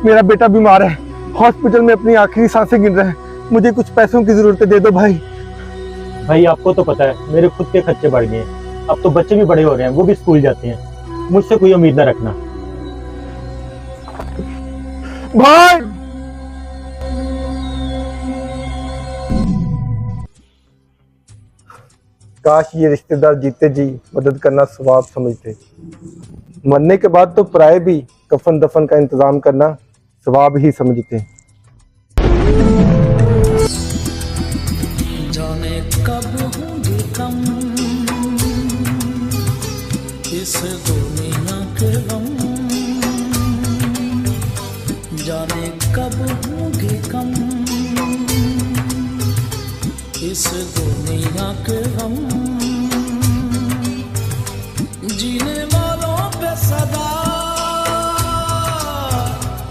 मेरा बेटा बीमार है, हॉस्पिटल में अपनी आखिरी सांसें गिन रहा है। मुझे कुछ पैसों की जरूरत है, दे दो भाई। भाई आपको तो पता है मेरे खुद के खर्चे बढ़ गए हैं। अब तो बच्चे भी बड़े हो रहे हैं, वो भी स्कूल जाते हैं। मुझसे कोई उम्मीद ना रखना। भाई काश ये रिश्तेदार जीते जी मदद करना सवाब समझते। मरने के बाद तो पराए भी कफन दफन का इंतजाम करना सवाब ही समझते। जाने कब होंगे कम इस दुनिया के गम, जाने कब होंगे कम इस दुनिया के गम, जीने